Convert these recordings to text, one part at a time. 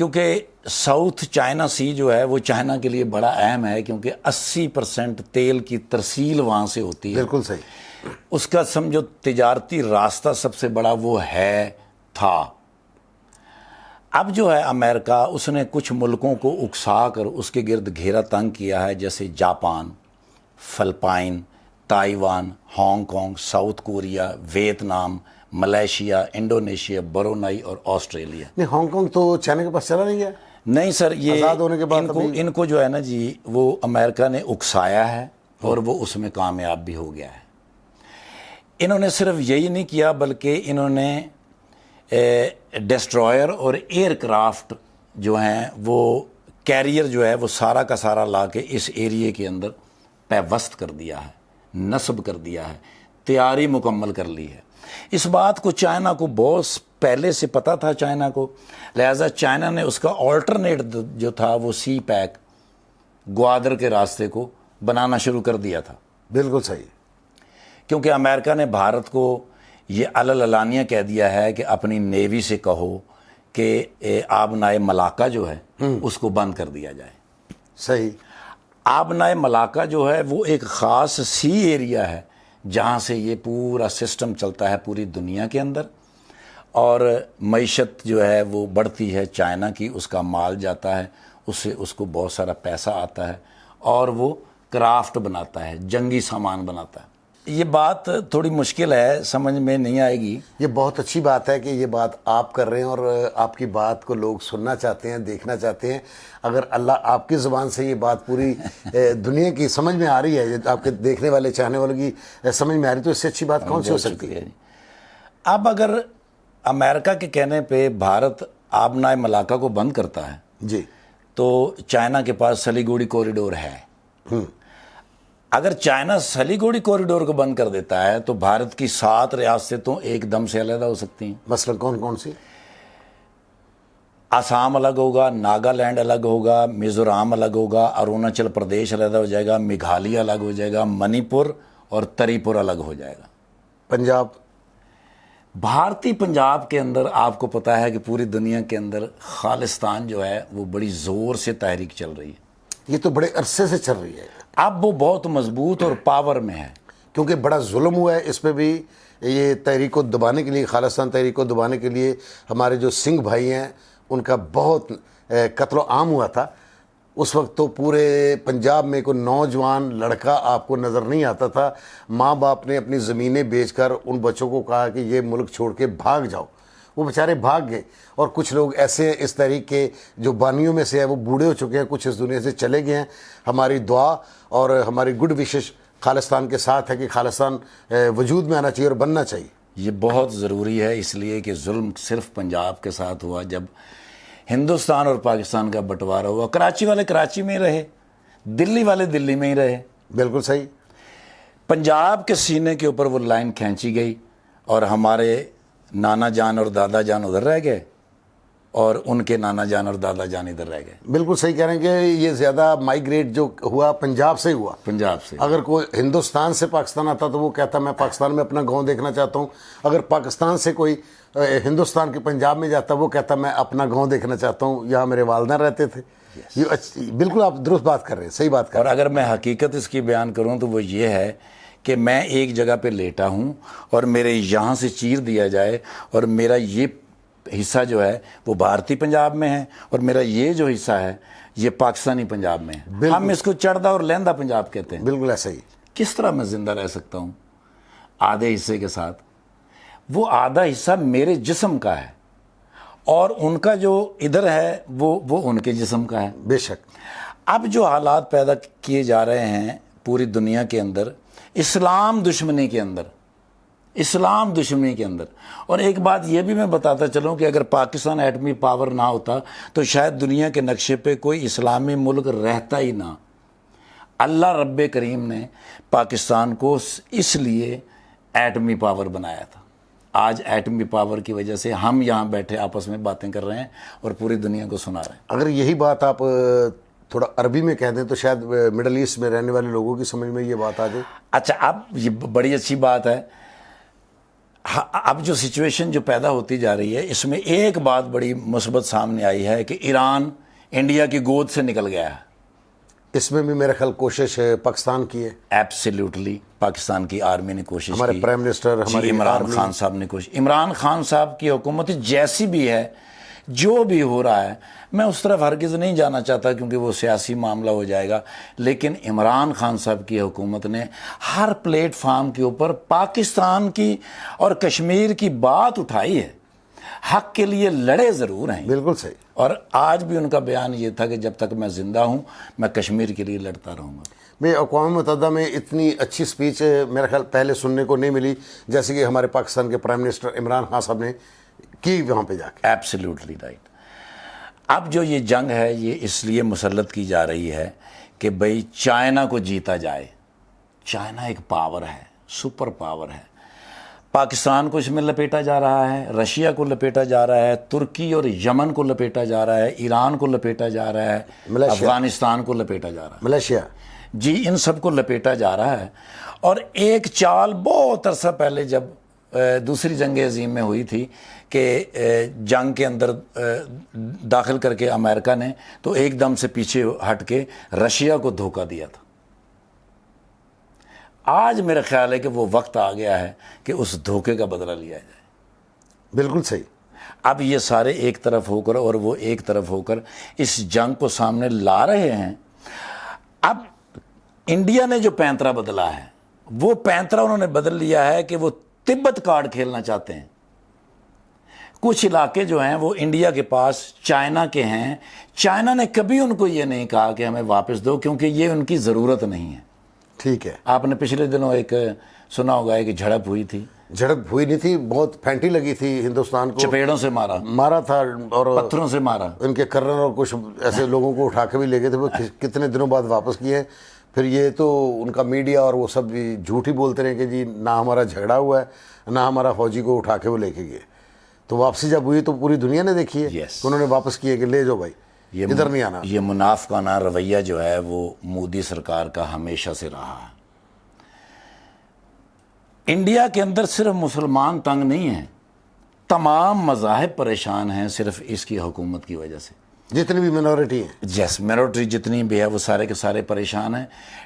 کیونکہ south China Sea جو ہے وہ چائنا کے لیے بڑا اہم ہے، کیونکہ 80% تیل کی ترسیل وہاں سے ہوتی ہے۔ بالکل صحیح۔ اس کا سمجھو تجارتی راستہ سب سے بڑا وہ تھا۔ اب جو ہے امریکہ، اس نے کچھ ملکوں کو اکسا کر اس کے گرد گھیرا تنگ کیا ہے، جیسے Japan, Philippines, Taiwan, Hong Kong, South Korea, Vietnam, Malaysia, Indonesia, Brunei اور آسٹریلیا۔ نہیں، ہانگ کانگ تو چائنا کے پاس چلا نہیں گیا؟ نہیں سر، یہ آزاد ہونے کے بعد ان کو جو ہے نا جی، وہ امریکہ نے اکسایا ہے اور وہ اس میں کامیاب بھی ہو گیا ہے۔ انہوں نے صرف یہی نہیں کیا، بلکہ انہوں نے ڈسٹرائر اور ایئر کرافٹ جو ہیں، وہ کیریئر جو ہے وہ سارا کا سارا لا کے اس ایریے کے اندر پیوست کر دیا ہے، نصب کر دیا ہے، تیاری مکمل کر لی ہے۔ اس بات کو چائنا کو بہت پہلے سے پتہ تھا چائنا کو، لہٰذا چائنا نے اس کا آلٹرنیٹ جو تھا وہ سی پیک، گوادر کے راستے کو بنانا شروع کر دیا تھا۔ بالکل صحیح۔ کیونکہ امریکہ نے بھارت کو یہ علانیہ کہہ دیا ہے کہ اپنی نیوی سے کہو کہ آبنائے ملاقہ جو ہے اس کو بند کر دیا جائے۔ صحیح۔ آبنائے ملاقہ جو ہے وہ ایک خاص سی ایریا ہے جہاں سے یہ پورا سسٹم چلتا ہے پوری دنیا کے اندر، اور معیشت جو ہے وہ بڑھتی ہے چائنا کی، اس کا مال جاتا ہے، اس سے اس کو بہت سارا پیسہ آتا ہے، اور وہ کرافٹ بناتا ہے، جنگی سامان بناتا ہے۔ یہ بات تھوڑی مشکل ہے، سمجھ میں نہیں آئے گی۔ یہ بہت اچھی بات ہے کہ یہ بات آپ کر رہے ہیں، اور آپ کی بات کو لوگ سننا چاہتے ہیں، دیکھنا چاہتے ہیں۔ اگر اللہ آپ کی زبان سے یہ بات پوری دنیا کی سمجھ میں آ رہی ہے، آپ کے دیکھنے والے چاہنے والوں کی سمجھ میں آ رہی ہے، تو اس سے اچھی بات کون سی ہو سکتی ہے؟ اب اگر امریکہ کے کہنے پہ بھارت آبنائے ملاقہ کو بند کرتا ہے جی، تو چائنا کے پاس سلیگوڑی کوریڈور ہے۔ اگر چائنا سلیگوڑی کوریڈور کو بند کر دیتا ہے تو بھارت کی 7 ریاستیں ایک دم سے علیحدہ ہو سکتی ہیں۔ مثلا کون کون سی؟ آسام الگ ہوگا، ناگالینڈ الگ ہوگا، میزورام الگ ہوگا، اروناچل پردیش علیحدہ ہو جائے گا، میگھالیہ الگ ہو جائے گا، منی پور اور تری پور الگ ہو جائے گا۔ پنجاب؟ بھارتی پنجاب کے اندر آپ کو پتہ ہے کہ پوری دنیا کے اندر خالصتان جو ہے وہ بڑی زور سے تحریک چل رہی ہے۔ یہ تو بڑے عرصے سے چل رہی ہے۔ اب وہ بہت مضبوط اور پاور میں ہے، کیونکہ بڑا ظلم ہوا ہے اس پہ بھی۔ یہ تحریک کو دبانے کے لیے، خالصتان تحریک کو دبانے کے لیے ہمارے جو سنگھ بھائی ہیں ان کا بہت قتل و عام ہوا تھا۔ اس وقت تو پورے پنجاب میں کوئی نوجوان لڑکا آپ کو نظر نہیں آتا تھا۔ ماں باپ نے اپنی زمینیں بیچ کر ان بچوں کو کہا کہ یہ ملک چھوڑ کے بھاگ جاؤ، وہ بیچارے بھاگ گئے۔ اور کچھ لوگ ایسے ہیں اس تحریک کے جو بانیوں میں سے ہیں، وہ بوڑھے ہو چکے ہیں، کچھ اس دنیا سے چلے گئے ہیں۔ ہماری دعا اور ہماری گڈ وشش خالصتان کے ساتھ ہے کہ خالصتان وجود میں آنا چاہیے اور بننا چاہیے۔ یہ بہت ضروری ہے، اس لیے کہ ظلم صرف پنجاب کے ساتھ ہوا۔ جب ہندوستان اور پاکستان کا بٹوارا ہوا، کراچی والے کراچی میں ہی رہے، دلی والے دلی میں ہی رہے۔ بالکل صحیح۔ پنجاب کے سینے کے اوپر وہ لائن کھینچی گئی، اور ہمارے نانا جان اور دادا جان ادھر رہ گئے، اور ان کے نانا جان اور دادا جان ادھر رہ گئے۔ بالکل صحیح کہہ رہے ہیں کہ یہ زیادہ مائیگریٹ جو ہوا پنجاب سے ہوا۔ پنجاب سے اگر کوئی ہندوستان سے پاکستان آتا تو وہ کہتا میں پاکستان میں اپنا گاؤں دیکھنا چاہتا ہوں۔ اگر پاکستان سے کوئی ہندوستان کے پنجاب میں جاتا وہ کہتا میں اپنا گاؤں دیکھنا چاہتا ہوں، یہاں میرے والدین رہتے تھے۔ یہ بالکل آپ درست بات کر رہے ہیں، صحیح بات کر اور رہے ہیں۔ اگر میں حقیقت اس کی بیان کروں تو وہ یہ ہے کہ میں ایک جگہ پہ لیٹا ہوں اور میرے یہاں سے چیر دیا جائے، اور میرا یہ حصہ جو ہے وہ بھارتی پنجاب میں ہے، اور میرا یہ جو حصہ ہے یہ پاکستانی پنجاب میں ہے۔ ہم اس کو چڑھدا اور لہندہ پنجاب کہتے ہیں۔ بالکل ایسا ہی۔ کس طرح میں زندہ رہ سکتا ہوں آدھے حصے کے ساتھ؟ وہ آدھا حصہ میرے جسم کا ہے، اور ان کا جو ادھر ہے وہ ان کے جسم کا ہے۔ بے شک۔ اب جو حالات پیدا کیے جا رہے ہیں پوری دنیا کے اندر، اسلام دشمنی کے اندر، اسلام دشمنی کے اندر۔ اور ایک بات یہ بھی میں بتاتا چلوں کہ اگر پاکستان ایٹمی پاور نہ ہوتا تو شاید دنیا کے نقشے پہ کوئی اسلامی ملک رہتا ہی نہ۔ اللہ رب کریم نے پاکستان کو اس لیے ایٹمی پاور بنایا تھا۔ آج ایٹمی پاور کی وجہ سے ہم یہاں بیٹھے آپس میں باتیں کر رہے ہیں اور پوری دنیا کو سنا رہے ہیں۔ اگر یہی بات آپ تھوڑا عربی میں کہہ دیں تو شاید مڈل ایسٹ میں رہنے والے لوگوں کی سمجھ میں یہ بات آ جائے۔ اچھا، اب یہ بڑی اچھی بات ہے۔ اب جو سچویشن جو پیدا ہوتی جا رہی ہے اس میں ایک بات بڑی مثبت سامنے آئی ہے کہ ایران انڈیا کی گود سے نکل گیا ہے. اس میں بھی میرا خیال کوشش پاکستان کی ہے. ایبسلیوٹلی پاکستان کی آرمی نے کوشش کی. ہمارے پرائم منسٹر ہماری عمران خان صاحب نے کوشش. عمران خان صاحب کی حکومت جیسی بھی ہے، جو بھی ہو رہا ہے، میں اس طرف ہرگز نہیں جانا چاہتا کیونکہ وہ سیاسی معاملہ ہو جائے گا، لیکن عمران خان صاحب کی حکومت نے ہر پلیٹ فارم کے اوپر پاکستان کی اور کشمیر کی بات اٹھائی ہے، حق کے لیے لڑے ضرور ہیں. بالکل صحیح. اور آج بھی ان کا بیان یہ تھا کہ جب تک میں زندہ ہوں میں کشمیر کے لیے لڑتا رہوں گا. میں اقوام متحدہ میں اتنی اچھی سپیچ میرا خیال پہلے سننے کو نہیں ملی جیسے کہ ہمارے پاکستان کے پرائم منسٹر عمران خان صاحب نے کی وہاں پہ جا کے. Absolutely right. اب جو یہ جنگ ہے یہ اس لیے مسلط کی جا رہی ہے کہ بھئی چائنا کو جیتا جائے. چائنا ایک پاور ہے، سپر پاور ہے. پاکستان کو اس میں لپیٹا جا رہا ہے، رشیا کو لپیٹا جا رہا ہے، ترکی اور یمن کو لپیٹا جا رہا ہے، ایران کو لپیٹا جا رہا ہے، افغانستان کو لپیٹا جا رہا ہے، ملیشیا. جی ان سب کو لپیٹا جا رہا ہے. اور ایک چال بہت عرصہ پہلے جب دوسری جنگ عظیم میں ہوئی تھی کہ جنگ کے اندر داخل کر کے امریکہ نے تو ایک دم سے پیچھے ہٹ کے رشیا کو دھوکہ دیا تھا. آج میرا خیال ہے کہ وہ وقت آ گیا ہے کہ اس دھوکے کا بدلہ لیا جائے. بالکل صحیح. اب یہ سارے ایک طرف ہو کر اور وہ ایک طرف ہو کر اس جنگ کو سامنے لا رہے ہیں. اب انڈیا نے جو پینترا بدلا ہے وہ پینترا انہوں نے بدل لیا ہے کہ وہ تبت کارڈ کھیلنا چاہتے ہیں. کچھ علاقے جو ہیں وہ انڈیا کے پاس چائنا کے ہیں. چائنا نے کبھی ان کو یہ نہیں کہا کہ ہمیں واپس دو کیونکہ یہ ان کی ضرورت نہیں ہے. ٹھیک ہے. آپ نے پچھلے دنوں ایک سنا ہوگا ایک جھڑپ ہوئی تھی. جھڑپ ہوئی نہیں تھی، بہت پھینٹی لگی تھی ہندوستان کو. چپیڑوں سے مارا تھا اور پتھروں سے مارا. ان کے کرنل اور کچھ ایسے لوگوں کو اٹھا کے بھی لے گئے تھے. وہ کتنے دنوں بعد واپس کیے. پھر یہ تو ان کا میڈیا اور وہ سب جھوٹ ہی بولتے رہے کہ جی نہ ہمارا جھگڑا ہوا ہے نہ ہمارا فوجی کو اٹھا کے وہ لے کے گئے. تو واپسی جب ہوئی تو پوری دنیا نے دیکھی ہے کہ انہوں نے واپس کیے کہ لے جاؤ بھائی ادھر نہیں آنا. یہ منافقانہ رویہ جو ہے وہ مودی سرکار کا ہمیشہ سے رہا ہے. انڈیا کے اندر صرف مسلمان تنگ نہیں ہیں، تمام مذاہب پریشان ہیں صرف اس کی حکومت کی وجہ سے. جتنی بھی منورٹی ہیں، جیس منورٹی جتنی بھی ہے وہ سارے کے سارے پریشان ہیں.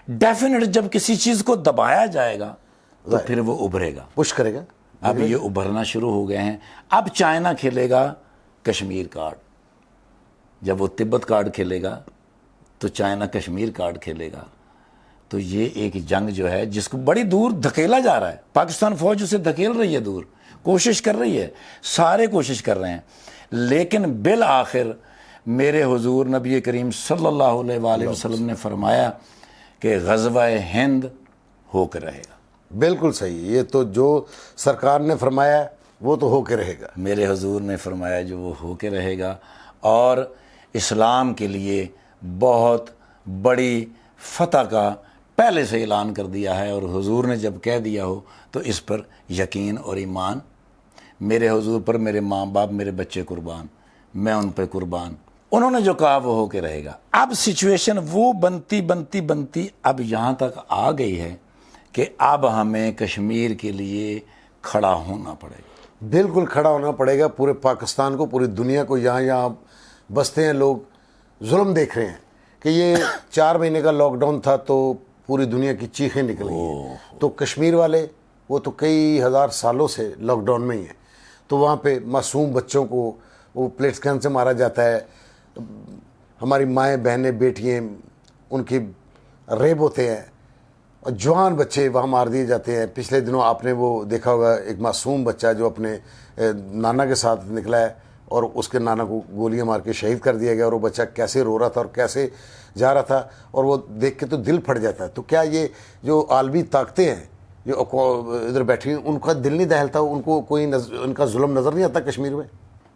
ڈیفینیٹ جب کسی چیز کو دبایا جائے گا تو پھر وہ ابھرے گا، پش کرے گا. اب یہ ابھرنا شروع ہو گئے ہیں. اب چائنا کھیلے گا کشمیر کارڈ، جب وہ تبت کارڈ کھیلے گا تو چائنا کشمیر کارڈ کھیلے گا. تو یہ ایک جنگ جو ہے جس کو بڑی دور دھکیلا جا رہا ہے. پاکستان فوج اسے دھکیل رہی ہے دور، کوشش کر رہی ہے، سارے کوشش کر رہے ہیں. لیکن بالآخر میرے حضور نبی کریم صلی اللہ علیہ وآلہ وسلم نے فرمایا کہ غزوہ ہند ہو کے رہے گا. بالکل صحیح. یہ تو جو سرکار نے فرمایا وہ تو ہو کے رہے گا. میرے حضور نے فرمایا جو وہ ہو کے رہے گا. اور اسلام کے لیے بہت بڑی فتح کا پہلے سے اعلان کر دیا ہے. اور حضور نے جب کہہ دیا ہو تو اس پر یقین اور ایمان. میرے حضور پر میرے ماں باپ میرے بچے قربان، میں ان پہ قربان. انہوں نے جو کہا وہ ہو کے رہے گا. اب سچویشن وہ بنتی اب یہاں تک آ گئی ہے کہ اب ہمیں کشمیر کے لیے کھڑا ہونا پڑے گا. بالکل کھڑا ہونا پڑے گا. پورے پاکستان کو، پوری دنیا کو یہاں بستے ہیں لوگ ظلم دیکھ رہے ہیں کہ یہ 4 مہینے کا لاک ڈاؤن تھا تو پوری دنیا کی چیخیں نکل گئی. تو کشمیر والے وہ تو کئی ہزار سالوں سے لاک ڈاؤن میں ہی ہیں. تو وہاں پہ معصوم بچوں کو وہ پلیٹ گن سے مارا جاتا ہے. ہماری مائیں بہنیں بیٹیاں ان کی ریپ ہوتے ہیں اور جوان بچے وہاں مار دیے جاتے ہیں. پچھلے دنوں آپ نے وہ دیکھا ہوگا ایک معصوم بچہ جو اپنے نانا کے ساتھ نکلا ہے اور اس کے نانا کو گولیاں مار کے شہید کر دیا گیا. اور وہ بچہ کیسے رو رہا تھا اور کیسے جا رہا تھا اور وہ دیکھ کے تو دل پھٹ جاتا ہے. تو کیا یہ جو عالمی طاقتیں ہیں جو ادھر بیٹھی ہیں ان کا دل نہیں دہلتا؟ ان کو کوئی ان کا ظلم نظر نہیں آتا کشمیر میں؟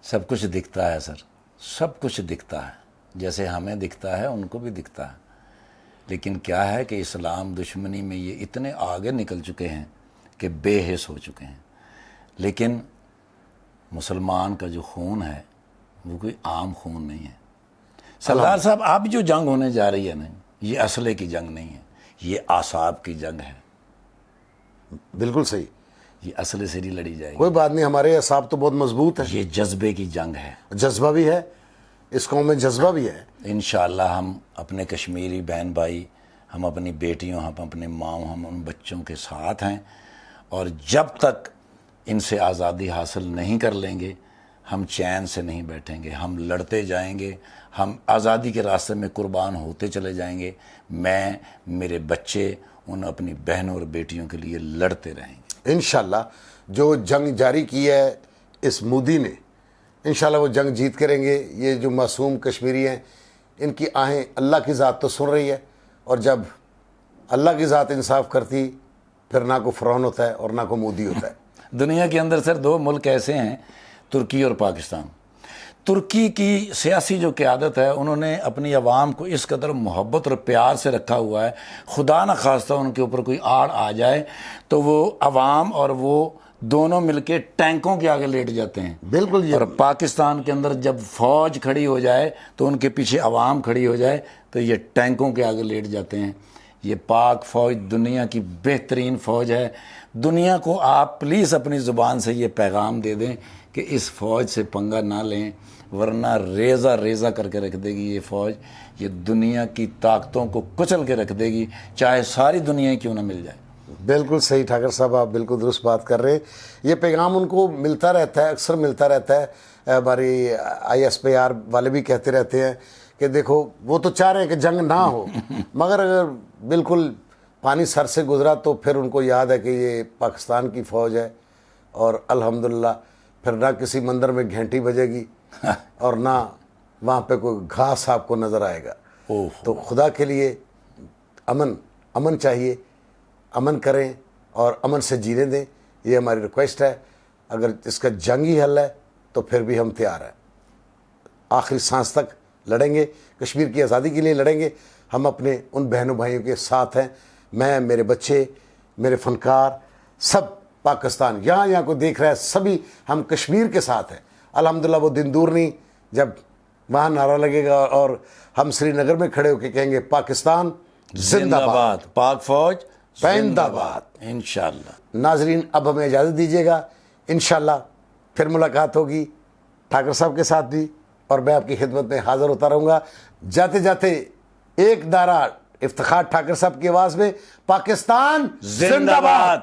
سب کچھ دکھتا ہے سر، سب کچھ دکھتا ہے. جیسے ہمیں دکھتا ہے ان کو بھی دکھتا ہے. لیکن کیا ہے کہ اسلام دشمنی میں یہ اتنے آگے نکل چکے ہیں کہ بے حس ہو چکے ہیں. لیکن مسلمان کا جو خون ہے وہ کوئی عام خون نہیں ہے. سردار صاحب اب جو جنگ ہونے جا رہی ہے نا، یہ اسلحے کی جنگ نہیں ہے، یہ اعصاب کی جنگ ہے. بالکل صحیح. یہ اسلحے سے نہیں لڑی جائے گی. کوئی بات نہیں, ہمارے اعصاب تو بہت مضبوط ہیں. یہ جذبے کی جنگ ہے. جذبہ بھی ہے, اس قوم میں جذبہ بھی ہے. انشاءاللہ ہم اپنے کشمیری بہن بھائی, ہم اپنی بیٹیوں, ہم اپنے ماؤں, ہم ان بچوں کے ساتھ ہیں, اور جب تک ان سے آزادی حاصل نہیں کر لیں گے ہم چین سے نہیں بیٹھیں گے. ہم لڑتے جائیں گے, ہم آزادی کے راستے میں قربان ہوتے چلے جائیں گے. میں, میرے بچے ان اپنی بہنوں اور بیٹیوں کے لیے لڑتے رہیں گے. انشاءاللہ جو جنگ جاری کی ہے اس مودی نے, انشاءاللہ وہ جنگ جیت کریں گے. یہ جو معصوم کشمیری ہیں ان کی آہیں اللہ کی ذات تو سن رہی ہے, اور جب اللہ کی ذات انصاف کرتی پھر نہ کو فرعون ہوتا ہے اور نہ کو مودی ہوتا ہے. دنیا کے اندر سر 2 ملک ایسے ہیں, ترکی اور پاکستان. ترکی کی سیاسی جو قیادت ہے انہوں نے اپنی عوام کو اس قدر محبت اور پیار سے رکھا ہوا ہے, خدا نہ خواستہ ان کے اوپر کوئی آڑ آ جائے تو وہ عوام اور وہ دونوں مل کے ٹینکوں کے آگے لیٹ جاتے ہیں. بالکل. اور پاکستان کے اندر جب فوج کھڑی ہو جائے تو ان کے پیچھے عوام کھڑی ہو جائے تو یہ ٹینکوں کے آگے لیٹ جاتے ہیں. یہ پاک فوج دنیا کی بہترین فوج ہے. دنیا کو آپ پلیز اپنی زبان سے یہ پیغام دے دیں کہ اس فوج سے پنگا نہ لیں, ورنہ ریزہ ریزہ کر کے رکھ دے گی یہ فوج. یہ دنیا کی طاقتوں کو کچل کے رکھ دے گی, چاہے ساری دنیا کیوں نہ مل جائے. بالکل صحیح ٹھاکر صاحب, آپ بالکل درست بات کر رہے ہیں. یہ پیغام ان کو ملتا رہتا ہے, اکثر ملتا رہتا ہے. ہماری ISPR والے بھی کہتے رہتے ہیں کہ دیکھو وہ تو چاہ رہے ہیں کہ جنگ نہ ہو, مگر اگر بالکل پانی سر سے گزرا تو پھر ان کو یاد ہے کہ یہ پاکستان کی فوج ہے, اور الحمدللہ پھر نہ کسی مندر میں گھنٹی بجے گی اور نہ وہاں پہ کوئی گھاس آپ کو نظر آئے گا. تو خدا کے لیے امن چاہیے, امن کریں اور امن سے جینے دیں, یہ ہماری ریکویسٹ ہے. اگر اس کا جنگی حل ہے تو پھر بھی ہم تیار ہیں, آخری سانس تک لڑیں گے, کشمیر کی آزادی کے لیے لڑیں گے. ہم اپنے ان بہنوں بھائیوں کے ساتھ ہیں. میں, میرے بچے, میرے فنکار, سب پاکستان یہاں کو دیکھ رہا ہے, سبھی ہم کشمیر کے ساتھ ہیں. الحمدللہ وہ دن دور نہیں جب وہاں نعرہ لگے گا اور ہم سری نگر میں کھڑے ہو کے کہیں گے پاکستان زندہ باد, پاک فوج زندہ باد. انشاءاللہ. ناظرین اب ہمیں اجازت دیجیے گا, انشاءاللہ پھر ملاقات ہوگی ٹھاکر صاحب کے ساتھ بھی, اور میں آپ کی خدمت میں حاضر ہوتا رہوں گا. جاتے جاتے ایک دعرہ افتخار ٹھاکر صاحب کی آواز میں, پاکستان زندہ باد.